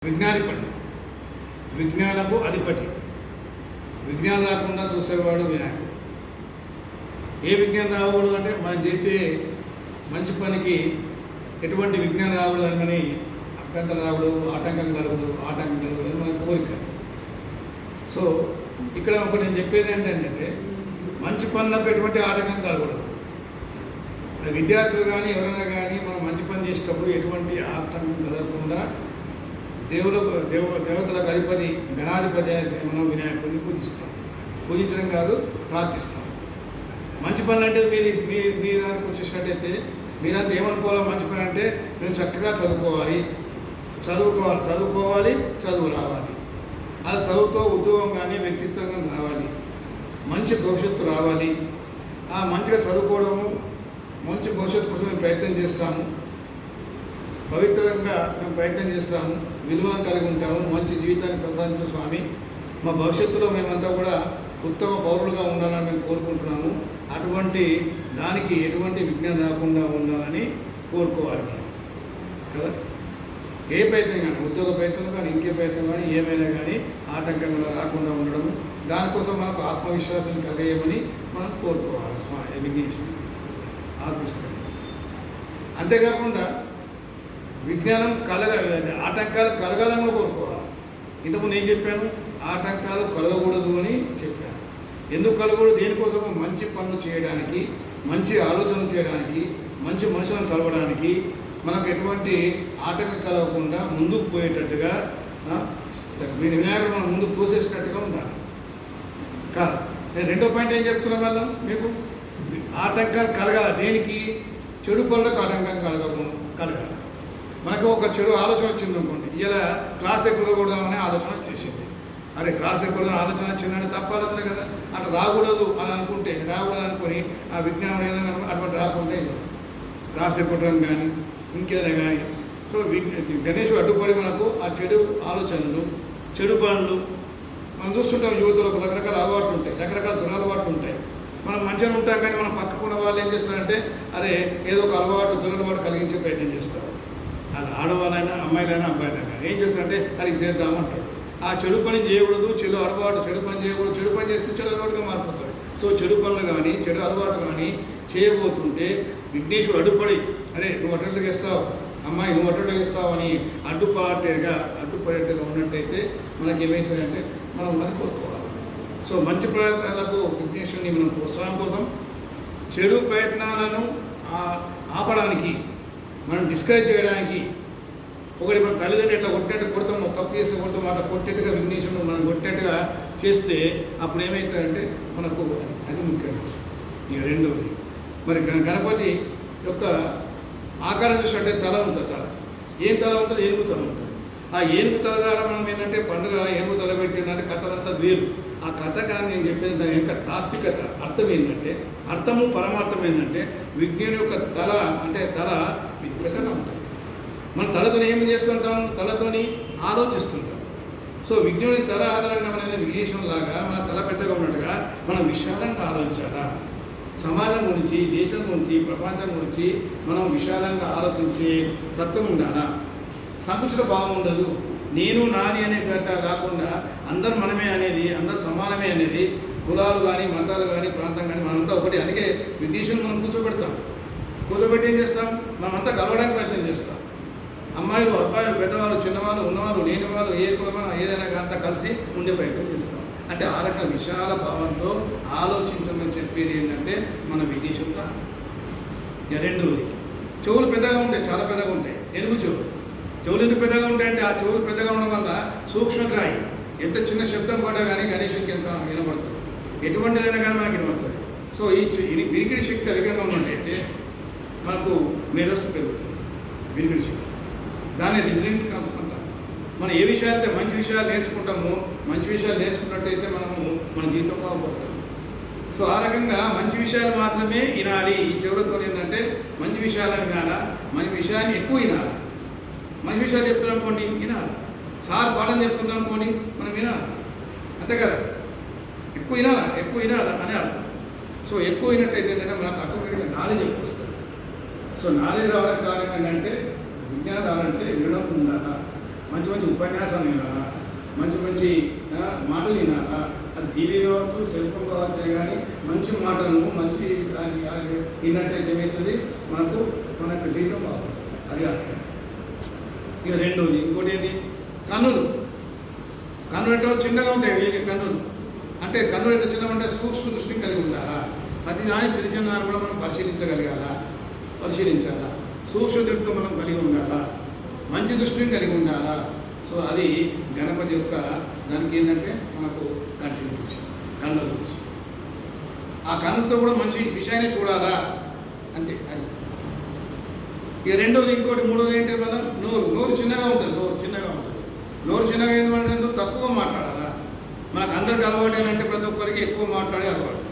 విజ్ఞానిపతి, విజ్ఞానపు అధిపతి. విజ్ఞానం రాకుండా చూసేవాడు వినాయకుడు. ఏ విజ్ఞానం రాకూడదు అంటే మనం చేసే మంచి పనికి ఎటువంటి విజ్ఞానం రాకూడదు అని అభ్యంతరం రాకూడదు, ఆటంకం కలగదు అని మన కోరిక. సో ఇక్కడ ఒకటి నేను చెప్పేది ఏంటంటే మంచి పనులకు ఎటువంటి ఆటంకం కలగకూడదు. విద్యార్థులు కానీ ఎవరైనా కానీ మనం మంచి పని చేసేటప్పుడు ఎటువంటి ఆటంకం కలగకుండా దేవతలకు అధిపతి గణాధిపతి మనం వినాయకుడిని పూజించడం కాదు, ప్రార్థిస్తాం. మంచి పనులు అంటే మీ దానికి వచ్చేసినట్టయితే మీరంతా ఏమనుకోవాలో మంచి పని అంటే మేము చక్కగా చదువుకోవాలి, చదువు రావాలి. అది చదువుతో ఉద్యోగం కానీ వ్యక్తిత్వం కానీ రావాలి, మంచి భవిష్యత్తు రావాలి. ఆ మంచిగా చదువుకోవడము, మంచి భవిష్యత్తు కోసం మేము ప్రయత్నం చేస్తాము, పవిత్రంగా మేము ప్రయత్నం చేస్తాము, విలువను కలిగి ఉంటాము, మంచి జీవితాన్ని ప్రసాదించు స్వామి. మా భవిష్యత్తులో మేమంతా కూడా ఉత్తమ పౌరులుగా ఉండాలని మేము కోరుకుంటున్నాము. అటువంటి దానికి ఎటువంటి విజ్ఞానం రాకుండా ఉండాలని కోరుకోవాలి మనం కదా. ఏ ప్రయత్నం కానీ, ఉద్యోగ ప్రయత్నం కానీ, ఇంకే ప్రయత్నం కానీ, ఏమైనా కానీ ఆటంకంగా రాకుండా ఉండడం, దానికోసం మనకు ఆత్మవిశ్వాసం కలిగేయమని మనం కోరుకోవాలి విఘ్నేశ్వరుడు ఆత్మవిశ్వాసం. అంతేకాకుండా విజ్ఞానం ఆటంకాలు కలగాలని కూడా కోరుకోవాలి. ఇంతకుముందు నేను చెప్పాను, ఆటంకాలు కలగకూడదు అని చెప్పాను. ఎందుకు కలగకూడదు? దేనికోసము? మంచి పనులు చేయడానికి, మంచి ఆలోచనలు చేయడానికి, మంచి మనుషులను కలవడానికి, మనకు ఎటువంటి ఆటంకం కలగకుండా ముందుకు పోయేటట్టుగా వినాయకుడు మనం ముందుకు తోసేసినట్టుగా ఉండాలి కాదు. నేను రెండో పాయింట్ ఏం చెప్తున్నా వల్ల మీకు ఆటంకాలు కలగాలి. దేనికి? చెడు పనులకు ఆటంకం కలగాలి. మనకు ఒక చెడు ఆలోచన వచ్చింది అనుకోండి, ఇలా క్లాస్ ఎక్కకూడదామనే ఆలోచన వచ్చేసింది. అరే క్లాస్ ఎక్కకూడదని ఆలోచన వచ్చిందంటే తప్ప ఆలోచన కదా. అట్లా రాకూడదు అని అనుకుంటే, రాకూడదు అనుకొని ఆ విజ్ఞానం ఏదైనా అటువంటి రాకుంటే క్లాస్ ఎక్కడం కానీ ఇంకేదైనా కానీ. సో గణేష్ అడ్డుపడి మనకు ఆ చెడు ఆలోచనలు, చెడు పనులు మనం చూస్తుంటాం. యువతలకు రకరకాల అలవాట్లు ఉంటాయి, రకరకాల దురలవాట్లు ఉంటాయి. మనం మంచిగా ఉంటాం కానీ మనం పక్కకున్న వాళ్ళు ఏం చేస్తారంటే అరే ఏదో ఒక దురలవాటు కలిగించే ప్రయత్నం చేస్తారు. అది ఆడవాళ్ళైనా అమ్మాయిలైనా అబ్బాయిలైనా ఏం చేస్తారంటే అది చేద్దామంటారు. ఆ చెడు పని చేయకూడదు, చెడు పని చేయకూడదు. చెడు పని చేస్తే చెడు అలవాటుగా మారిపోతారు. సో చెడు పనులు కానీ, చెడు అలవాటు కానీ చేయబోతుంటే విఘ్నేశ్వరుడు అడ్డుపడి అరే నువ్వు అటెండ్గా వేస్తావు, అమ్మాయి నువ్వు అటెండ్గా వేస్తావు అని అడ్డుపడేట్టుగా ఉన్నట్టయితే మనకి ఏమవుతుందంటే మనం అది కోరుకోవాలి. సో మంచి ప్రయత్నాలకు విఘ్నేశ్వరుని మనం ప్రోత్సాహం కోసం, చెడు ప్రయత్నాలను ఆపడానికి, మనం డిస్కరేజ్ చేయడానికి, ఒకటి మన తల్లిదండ్రులు ఎట్లా కొట్టినట్టు కొడతాము, తప్పు చేస్తే కొడతాము, అట్లా కొట్టేట్టుగా విఘ్నేశ్వరుడు మనం కొట్టినట్టుగా చేస్తే అప్పుడు ఏమవుతుందంటే మనకు అది ముఖ్యమైన విషయం. ఇక రెండవది మరి గణపతి యొక్క ఆకారం చూసినట్టే తల ఉంటుంది. తల ఏం తల ఉంటుంది? ఏనుగు తల ఉంటుంది. ఆ ఏనుగు తల ద్వారా మనం ఏంటంటే పండుగ ఏనుగు తల పెట్టిందంటే కథలంతా వేరు. ఆ కథ కానీ నేను చెప్పేది దాని యొక్క తాత్వికత అర్థం ఏంటంటే, అర్థము పరమార్థం ఏంటంటే విజ్ఞానం యొక్క తల అంటే తల పెద్దగా ఉంటుంది. మన తలతో ఏం చేస్తుంటాం? తలతోని ఆలోచిస్తుంటాం. సో విజ్ఞాని తల ఆధారంగా మన విదేశంలాగా మన తల పెద్దగా ఉన్నట్టుగా మనం విశాలంగా ఆలోచించాలా. సమాజం గురించి, దేశం గురించి, ప్రపంచం గురించి మనం విశాలంగా ఆలోచించే తత్వం ఉండాలా. సంకుచిత భావం ఉండదు. నేను నాది అనే కాకుండా అందరు మనమే అనేది, అందరు సమానమే అనేది, కులాలు కానీ, మతాలు కానీ, ప్రాంతం కానీ మనంతా ఒకటి. అందుకే విదేశం మనం కూర్చోబెట్టి ఏం చేస్తాం? మనమంతా కలవడానికి ప్రయత్నం చేస్తాం. అమ్మాయిలు, అబ్బాయిలు, పెద్దవాళ్ళు, చిన్నవాళ్ళు, ఉన్నవాళ్ళు, లేని వాళ్ళు, ఏ కులమైనా ఏదైనా అంతా కలిసి ఉండే ప్రయత్నం చేస్తాం. అంటే ఆ రకం విశాల భావంతో ఆలోచించమని చెప్పేది ఏంటంటే మన విదేశంతో. రెండవది చెవులు పెద్దగా ఉంటాయి, చాలా పెద్దగా ఉంటాయి. ఎనుగు చెవులు ఎందుకు పెద్దగా ఉంటాయంటే ఆ చెవులు పెద్దగా ఉండడం వల్ల సూక్ష్మగ్రాహి. ఎంత చిన్న శబ్దం పడ్డా కానీ గణేశునికి ఎంత వినపడుతుంది, ఎటువంటిదైనా కానీ మనకి వినపడుతుంది. సో ఈ వినికిడి శక్తి అధికంగా ఉన్నట్టయితే మనకు మేధస్సు పెరుగుతుంది. వినికిడి శక్తి దాన్ని లిజనింగ్ స్కిల్స్ అంటారు. మనం ఏ విషయాలైతే మంచి విషయాలు నేర్చుకుంటామో, మంచి విషయాలు నేర్చుకున్నట్టయితే మనము మన జీవితం బాగుపడతాం. సో ఆ రకంగా మంచి విషయాలు మాత్రమే వినాలి. ఈ చెవులతో ఏంటంటే మంచి విషయాలను వినాలా, మంచి విషయాన్ని ఎక్కువ వినాలి. మంచి విషయాలు చెప్తున్నాం అనుకోండి వినాలి, సార్ పాఠం చెప్తున్నాం అనుకోండి మనం వినాలి, అంతే కదా. ఎక్కువ వినాలా అనే అర్థం. సో ఎక్కువ వినట్టయితే ఏంటంటే మనకు ఆటోమేటిక్గా నాలెడ్జ్ ఎక్కువ వస్తుంది. సో నాలెడ్జ్ రావడానికి కారణం ఏంటంటే విజ్ఞానం రావాలంటే వినడం ఉండాలా. మంచి మంచి ఉపన్యాసాలు వినాలా, మంచి మంచి మాటలు వినాలా. అది టీవీ కావచ్చు, సెల్ ఫోన్ కావచ్చు, కానీ మంచి మాటలను మంచి విన్నట్టయితే ఏమవుతుంది, మన యొక్క జీవితం బాగుంటుంది. అది అర్థం. ఇక రెండోది ఇంకోటి ఏంటి, కన్నులు ఎట్లా చిన్నగా ఉంటాయి. కన్నులు అంటే కన్నులు ఎట్లా చిన్నగా ఉంటే సూక్ష్మ దృష్టిని కలిగి ఉండాలా. ప్రతి దాని చిన్న చిన్న కూడా మనం పరిశీలించాలా. సూక్ష్మ దృష్టితో మనం కలిగి ఉండాలా, మంచి దృష్టిని కలిగి ఉండాలా. సో అది గణపతి యొక్క దానికి ఏంటంటే మనకు కంటి గురించి, కళ్ళ గురించి. ఆ కళ్ళతో కూడా మంచి విషయాన్ని చూడాలా అంతే. అది ఇక రెండోది. ఇంకోటి మూడోది ఏంటి, మన నోరు చిన్నగా ఉంటుంది. నోరు చిన్నగా ఏంటంటే తక్కువ మాట్లాడాలా. మనకు అందరికి అలవాటు ఏంటంటే ప్రతి ఒక్కరికి ఎక్కువ మాట్లాడే అలవాటు.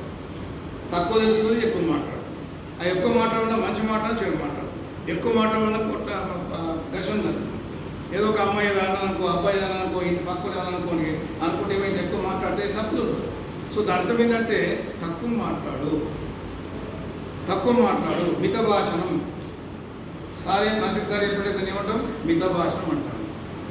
తక్కువ తెలుస్తుంది, ఎక్కువ మాట్లాడుతుంది. ఆ ఎక్కువ మాట్లాడడం మంచి మాట్లాడి చెడు మాట్లాడు. ఎక్కువ మాట్లాడడం పొట్ట ఘర్షణ జరుగుతుంది. ఏదో ఒక అమ్మాయి ఏదన్నా అనుకో, అబ్బాయి ఏదన్నా అనుకో, ఇంటి పక్కన ఏదనుకోని అనుకుంటే ఏమైంది, ఎక్కువ మాట్లాడితే తప్పు. సో దాని అర్థం ఏంటంటే తక్కువ మాట్లాడు, మిత భాషణం. సారి ఎప్పుడైతే ఏమంటాం, మిత భాషణం అంటాం.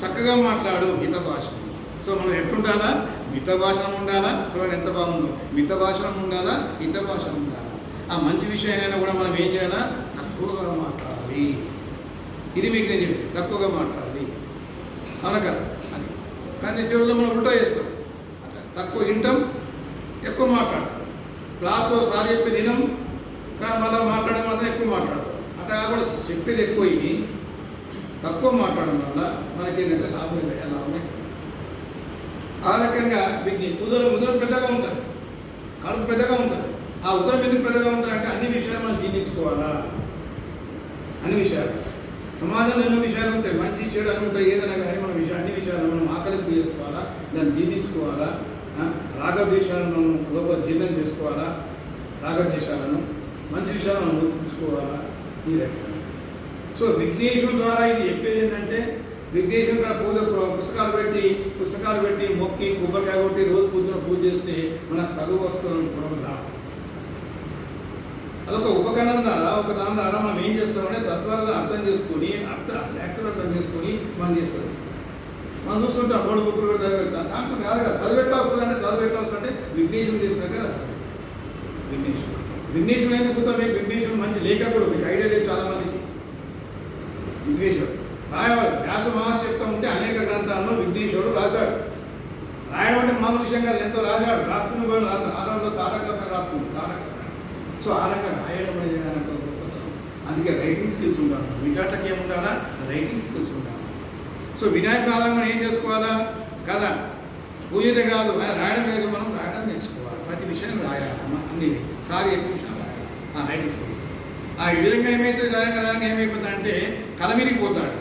చక్కగా మాట్లాడు, మిత భాషణం. సో మనం ఎట్లుండాలా, మిత భాషణం ఉండాలా. చూడండి ఎంత బాగుందో, మిత భాషణం ఉండాలా, మిత భాషణం ఉండాలా. ఆ మంచి విషయాలైనా కూడా మనం ఏం చేయాలా, తక్కువగా మాట్లాడాలి. ఇది మీకు నేను చెప్పి, తక్కువగా మాట్లాడాలి అనగా అని. కానీ చివరిలో మనం ఉల్టా చేస్తాం. తక్కువ వింటాం, ఎక్కువ మాట్లాడతాం. క్లాస్లో సార్ చెప్పి వినం, కానీ మళ్ళీ మాట్లాడడం మాత్రం ఎక్కువ మాట్లాడతాం. అట్లా కూడా చెప్పేది ఎక్కువ ఇది, తక్కువ మాట్లాడడం వల్ల మనకేంటంటే లాభం లాభమే. ఆ రకంగా వీటిని ఉదరం పెద్దగా ఉంటుంది, కడుపు పెద్దగా ఉంటుంది. ఆ ఉదరం ఎందుకు పెద్దగా ఉంటాయంటే అన్ని విషయాలు మనం జీర్ణించుకోవాలా. అన్ని విషయాలు సమాజంలో ఎన్నో విషయాలు ఉంటాయి, మంచి చెడు అని ఉంటాయి. ఏదైనా కానీ మన అన్ని విషయాలు మనం ఆకలింపు చేసుకోవాలా, దాన్ని జీర్ణించుకోవాలా. రాగద్వేషాలను మనం లోపల జీర్ణం చేసుకోవాలా. రాగద్వేషాలను మంచి విషయాలను మనం గుర్తుంచుకోవాలా. ఈ రకంగా. సో విఘ్నేశ్వరం ద్వారా ఇది చెప్పేది ఏంటంటే, విఘ్నేశ్వరం కూడా పుస్తకాలు పెట్టి మొక్కి కొబ్బరికాయ కొట్టి రోజు పూజ చేస్తే మనకు చదువు వస్తుందని కూడా రాదు. అదొక ఉపకరణం ద్వారా, ఒక దాని ద్వారా మనం ఏం చేస్తామంటే తత్వాలను అర్థం చేసుకొని అసలు యాక్చువల్ అర్థం చేసుకొని మనం చేస్తాం. మనం చూస్తుంటాం మూడు బుక్కులు కూడా చదివేస్తాం. దాంట్లో కాదు కదా, చదివేట్లా వస్తుందంటే విఘ్నేశ్వరం చెప్పినాక రాస్తాం. విఘ్నేశ్వరం ఎందుకు పోతాం? విఘ్నేశ్వరం మంచి లేఖ కూడా ఉంది, ఐడియా లేదు చాలామందికి. విఘ్నేశ్వరుడు రాయవాడు వ్యాస మహర్షి చెప్తా ఉంటే అనేక గ్రంథాలను విఘ్నేశ్వరుడు రాశాడు. రాయడం అంటే మామూలు విషయం కాదు, ఎంతో రాశాడు. రాస్తున్న కూడా ఆరంలో తాటకరణ రాస్తుంది. సో ఆ రకంగా రాయడం అనేది అందుకే రైటింగ్ స్కిల్స్ ఉండాలి. విద్యార్థికి ఏముండాలా, రైటింగ్ స్కిల్స్ ఉండాలి. సో వినాయకుని ఆధారంగా మనం ఏం చేసుకోవాలా కదా, పూజతే కాదు రాయడం లేదు, మనం రాయడం నేర్చుకోవాలి. ప్రతి విషయం రాయాలి, అన్ని సారి ఎక్కువ విషయం రాయాలి. ఆ రైటింగ్ స్కిల్ ఈ విధంగా రాయంగా ఏమైపోతుంది అంటే కలమిరిపోతాడు.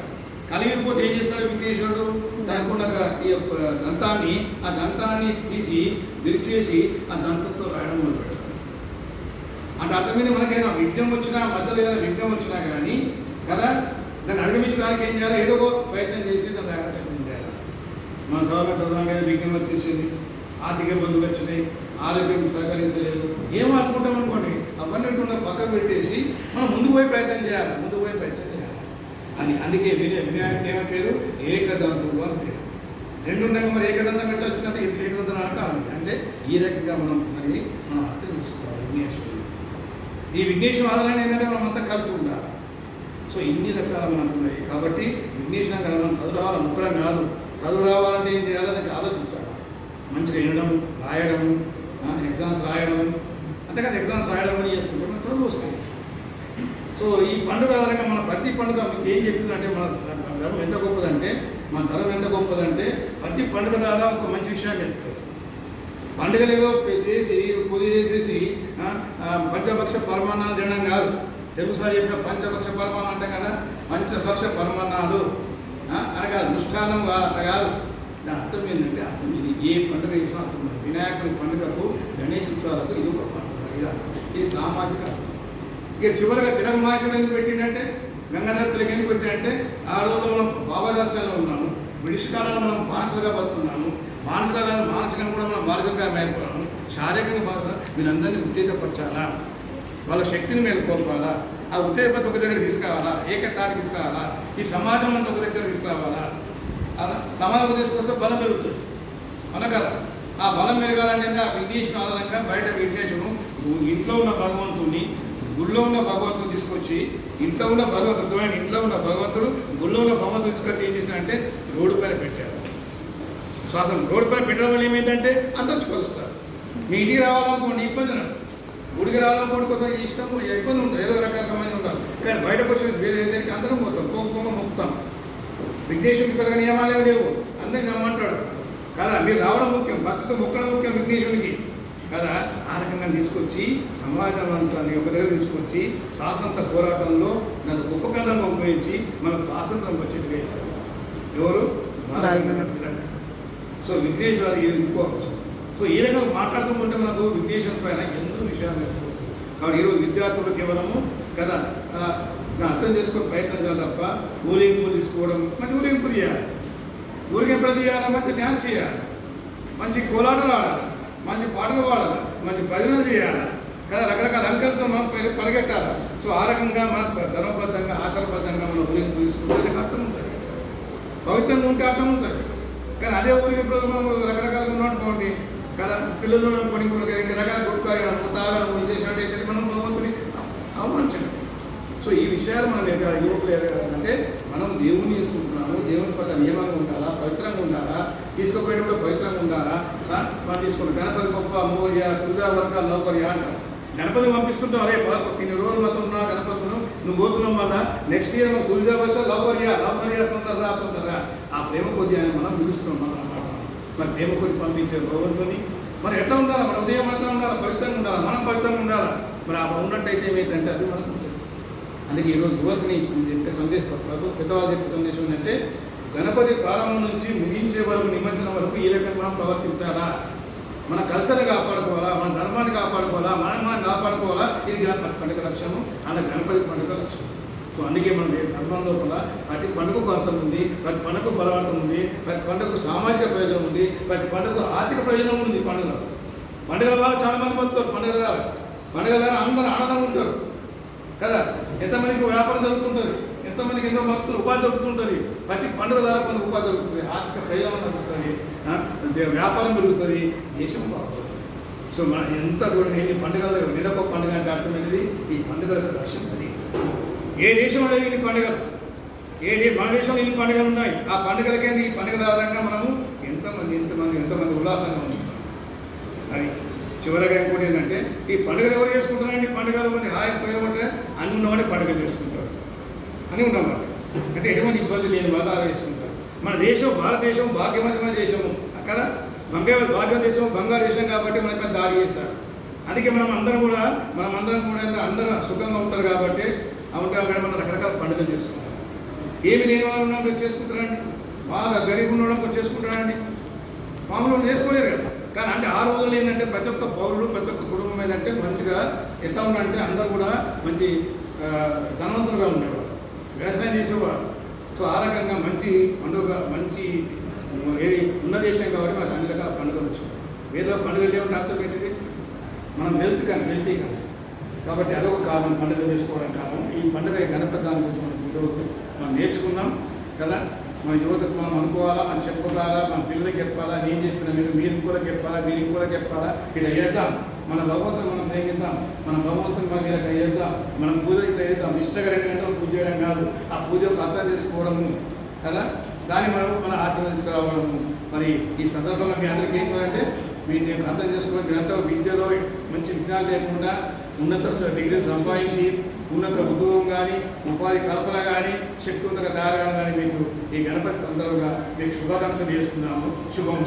కలమిరిపోతే ఏం చేస్తాడు విఘ్నేశ్వరుడు, దానికున్న ఈ యొక్క దంతాన్ని తీసి విరిచేసి ఆ దంతంతో రాయడం మొదలు పెడతాడు. అంటే అర్థమైంది, మనకైనా విఘ్నం వచ్చినా, మధ్యలో ఏదైనా విఘ్నం వచ్చినా కానీ కదా, దాన్ని అధిగమించడానికి ఏం చేయాలి, ఏదో ఒక ప్రయత్నం చేసి దాన్ని రాయడం ప్రయత్నం చేయాలి. మన చదవగా విఘ్నం వచ్చేసింది, ఆర్థిక ఇబ్బందులు వచ్చినాయి, ఆరోగ్యం సహకరించలేదు, ఏమో అనుకుంటాం అనుకోండి, అవన్నీ పక్కన పెట్టేసి మనం ముందుకు పోయి ప్రయత్నం చేయాలి అని. అందుకే వినాయకుడికి ఏమని పేరు, ఏకదంతుడు అని పేరు. రెండు ఉన్నాయి మరి, ఏకదంతం ఎట్లా వచ్చినట్టు ఏకదంతం అంటే ఈ రకంగా మనం అర్థం చేసుకోవాలి. విఘ్నేశ్వరుడు, ఈ విఘ్నేశ్వరం ఆధారాన్ని ఏంటంటే మనం అంతా కలిసి ఉండాలి. సో ఇన్ని రకాలు మనకు ఉన్నాయి కాబట్టి విఘ్నేశ్వరం కదా, మనం చదువు రావాలి, ముక్కడం కాదు. చదువు రావాలంటే ఏం చేయాలి, దానికి ఆలోచించాలి. మంచిగా వినడం, రాయడం, ఎగ్జామ్స్ రాయడం, అంతేకాదు ఎగ్జామ్స్ రాయడం అని చేస్తుంటే మనం చదువు వస్తుంది. సో ఈ పండుగ ఆధారంగా మన ప్రతి పండుగ మీకు ఏం చెప్తుందంటే, మన ధర్మం ఎంత గొప్పదంటే ప్రతి పండుగ ద్వారా ఒక మంచి విషయాన్ని చెప్తారు. పండుగలు ఏదో చేసి పూజ చేసేసి పంచభక్ష పరమాన్నాలు తినడం కాదు. తెలుగుసారి చెప్పిన పంచభక్ష పరమాణం అంటే కదా, పంచభక్ష పరమాన్నాలు అనగా అనుష్ఠానం అట్లా కాదు. దాని అర్థం ఏంటంటే ఇది ఏ పండుగ చేసినా అర్థం. వినాయకుడి పండుగకు, గణేష్ ఉత్సవాలకు ఇది ఒక పండుగ, ఇది సామాజిక. ఇక చివరిగా తిలక మహర్షులు ఎందుకు పెట్టిండంటే, గంగాధర్ తిలక ఎందుకు పెట్టిందంటే, ఆ రోజుల్లో మనం భావదాస్యంలో ఉన్నాము, బ్రిటిష్ కాలంలో మనం బానిసలుగా బతున్నాము. మానసికంగా కూడా మనం బానిసలుగా మేల్కోవాలను. శారీరకంగా వీళ్ళందరినీ ఉత్తేజపరచాలా, వాళ్ళ శక్తిని మేల్కోవాలా, ఆ ఉత్తేజపతి ఒక దగ్గర తీసుకురావాలా, ఏకతాటి తీసుకురావాలా, ఈ సమాజం అంతా ఒక దగ్గర తీసుకురావాలా. సమాధానం తీసుకొస్తే బలం పెరుగుతుంది. అవునా కదా? ఆ బలం పెరగాలంటే ఆ విఘ్నేశ్వరుని ఆధారంగా బయట విఘ్నేశ్వరుడు ఇంట్లో ఉన్న భగవంతుడిని గుళ్ళో ఉన్న భగవంతుడు తీసుకొచ్చి ఇంట్లో ఉన్న భగవంతుడు చూడండి, ఇంట్లో ఉన్న భగవంతుడు గుళ్ళో ఉన్న భగవంతుడు తీసుకొచ్చి ఏం చేశారంటే రోడ్డు పైన పెట్టారు. శ్వాసం రోడ్డు పైన పెట్టడం వల్ల ఏమైందంటే అందరూ కలుస్తారు. మీ ఇంటికి రావాలనుకోండి ఇబ్బంది నాకు, గుడికి రావాలనుకోండి కొంత ఇష్టం ఇబ్బంది ఉంటుంది, ఏదో రకరకమైన ఉండాలి. కానీ బయటకు వచ్చిన వేరే ఏదైనా అందరం పోతాం, పోకపోగా మొక్కుతాం. విఘ్నేశ్వరుడికి పెద్దగా నియమాలు లేవు, అందరికీ రమ్మంటాడు కదా. మీరు రావడం ముఖ్యం, భక్తితో మొక్కడం ముఖ్యం విఘ్నేశ్వరునికి కదా. ఆ రకంగా తీసుకొచ్చి సమాజం అంతా ఒక దగ్గర తీసుకొచ్చి స్వాతంత్ర పోరాటంలో నన్ను ఉపకరణంగా ఉపయోగించి మనకు స్వాతంత్రం వచ్చేట్టుగా చేశారు. ఎవరు? సో విఘ్నేశ్వరు ఇది ఇంకో అవసరం. సో ఈ రకంగా మాట్లాడుతూ ఉంటే మనకు విఘ్నేశ్వరుని పైన ఎన్నో విషయాలు నేర్చుకోవచ్చు. కాబట్టి ఈరోజు విద్యార్థులు కేవలము కదా అర్థం చేసుకునే ప్రయత్నం చేయాలి తప్ప ఊరేగింపు తీసుకోవడం, మంచి ఊరేగింపు తీయాలి, ఊరేగింపు తీయాలి, మంచి డ్యాన్స్ చేయాలి, మంచి కోలాటలు ఆడాలి, మంచి పాటలు పాడాలి, మంచి భజనలు చేయాలి కదా, రకరకాల అంకెలతో మనం పరిగెట్టాలి. సో ఆ రకంగా మనకు ధర్మబద్ధంగా ఆచారబద్ధంగా మనం ఊరేగింపు తీసుకుంటే అర్థం ఉంటుంది, పవిత్రంగా ఉంటే అర్థం ఉంటుంది. కానీ అదే ఊరేగింపు మనం రకరకాలుగా ఉన్నటువంటి కదా పిల్లలు కొన్ని ఇంకా రకాల గుడికాయ తాగడం చేసినట్టయితే మనం భగవంతుని అవమానించడం. సో ఈ విషయాలు మనం యువకులు అంటే మనం దేవుని తీసుకుంటున్నాము, దేవుని పట్ల నియమంగా ఉండాలా, పవిత్రంగా ఉండాలా, తీసుకుపోయినప్పుడు పవిత్రంగా ఉండాలా. మనం తీసుకుంటాం గణపతి గొప్ప మోర్య తుర్గా వర్గ లౌకర్య అంటాం. గణపతి పంపిస్తుంటాం, అరే ఇన్ని రోజులు మాత్రం ఉన్నా గణపతులు నువ్వు పోతున్నాం వల్ల నెక్స్ట్ ఇయర్ మనం తుర్గా వర్ష లౌకర్య తొందరరా ఆ ప్రేమ కొద్ది అని మనం పిలుస్తున్నాం. మరి ప్రేమ కొద్ది పంపించే భగవంతుని మరి ఎట్లా ఉండాలి, మన ఉదయం ఎట్లా ఉండాలి, పవిత్రంగా ఉండాలి, మనం పవిత్రంగా ఉండాలా. మరి ఆ ఉన్నట్టయితే ఏమైందంటే అది మనకు ఉంటుంది. అందుకే ఈరోజు యువతని చెప్పే సందేశం, పెద్దవాళ్ళు చెప్పే సందేశం ఏంటంటే గణపతి ప్రారంభం నుంచి ముగించే వరకు నిమజ్జనం వరకు ఈ రకంగా మనం ప్రవర్తించాలా, మన కల్చర్ని కాపాడుకోవాలా, మన ధర్మాన్ని కాపాడుకోవాలా, మనం కాపాడుకోవాలా. ఇది గణపతి పండుగ లక్ష్యము, అలా గణపతి పండుగ లక్ష్యం. సో అందుకే మన ధర్మం లోపల ప్రతి పండుగకు అర్థం ఉంది, ప్రతి పండుగకు బలవార్థం ఉంది, ప్రతి పండుగకు సామాజిక ప్రయోజనం ఉంది, ప్రతి పండుగకు ఆర్థిక ప్రయోజనం ఉంది. పండుగల ద్వారా చాలామంది పొందుతారు, పండుగల ద్వారా అందరూ ఆనందంగా ఉంటారు కదా. ఎంతమందికి వ్యాపారం జరుగుతుంటుంది, ఎంతోమందికి ఎంతో భక్తులు ఉపాధి జరుగుతుంటుంది. ప్రతి పండుగ ద్వారా కొంత ఉపాధి జరుగుతుంది, ఆర్థిక ప్రయోజనం లభిస్తుంది, వ్యాపారం పెరుగుతుంది, దేశం బాగుపడుతుంది. సో మన ఎంత చూడండి ఎన్ని పండుగలు, నెలకు పండుగ అంటే అర్థమైనది ఈ పండుగల లక్ష్యం అది. ఏ దేశంలో ఇన్ని పండుగలు, మన దేశంలో ఇన్ని పండుగలు ఉన్నాయి. ఆ పండుగలకే ఈ పండుగల ఆధారంగా మనము ఎంతమంది ఉల్లాసంగా ఉంటున్నాం. అది చివరిగా ఇంకోటి ఏంటంటే ఈ పండుగలు ఎవరు చేసుకుంటారండి? పండుగలు మంది హాయిగా పోయేమంటే అన్ని ఉన్నవాడే పండుగ చేసుకుంటారు, అని ఉన్నమాట అంటే ఎటువంటి ఇబ్బంది లేని వాళ్ళు అలా చేసుకుంటారు. మన దేశం భారతదేశం భాగ్యవంతమైన దేశము కదా, భాగ్య దేశం బంగారు దేశం కాబట్టి మన మీద దాడి చేస్తారు. అందుకే మనం అందరం కూడా అందరూ సుఖంగా ఉంటారు కాబట్టి ఉంటాం. అక్కడ మనం రకరకాల పండుగలు చేసుకుంటాం. ఏమి లేని వాళ్ళు ఉన్నప్పుడు చేసుకుంటారండి, బాగా గరీబ్ ఉన్నప్పుడు చేసుకుంటారండి, మామూలు చేసుకోలేరు కదా. కానీ అంటే ఆ రోజులు ఏంటంటే ప్రతి ఒక్క పౌరుడు, ప్రతి ఒక్క కుటుంబం ఏంటంటే మంచిగా ఎట్లా ఉండాలంటే అందరూ కూడా మంచి ధనవంతులుగా ఉండేవారు, వ్యవసాయం చేసేవారు. సో ఆ రకంగా మంచి పండుగ, మంచి ఏది ఉన్న దేశం కాబట్టి మనకు అన్ని రకాల పండుగలు వచ్చాయి. వేరే పండుగలు ఏమంటే అర్థం ఏంటిది, మనం వెల్తీ కానీ కాబట్టి అదొక కారణం పండుగ చేసుకోవడం కారణం. ఈ పండుగ గణపతి దాని గురించి మనం నేర్చుకున్నాం కదా. మన యువతకు మనం అనుకోవాలా, మనం చెప్పుకోవాలా, మన పిల్లలకి చెప్పాలా, నేను చెప్పిన మీరు ఇంకోలా చెప్పాలా, మీరు ఇంకోలా చెప్పాలా. ఇట్లా చేద్దాం, మన భగవంతుని మనం ప్రేమిద్దాం, మన భగవంతుని మనం ఇలా చేద్దాం, మనం పూజ ఇట్లా చేద్దాం. ఇష్టంగా 2 గంటలు పూజ చేయడం కాదు, ఆ పూజకు అర్థం చేసుకోవడము కదా, దాన్ని మనం ఆచరించుకురావడము. మరి ఈ సందర్భంగా మీ అందరికీ ఏం కావాలంటే మీరు అర్థం చేసుకోవాలి. మీరంతా విద్యలో మంచి విజ్ఞానం లేకుండా ఉన్నత డిగ్రీ సంపాదించి ఉన్నత ఉద్యోగం కానీ, ఉపాధి కల్పన కానీ, శక్తివంతంగా తయారు కానీ మీకు ఈ గణపతి సందర్భంగా మీకు శుభాకాంక్షలు చేస్తున్నాము. శుభం.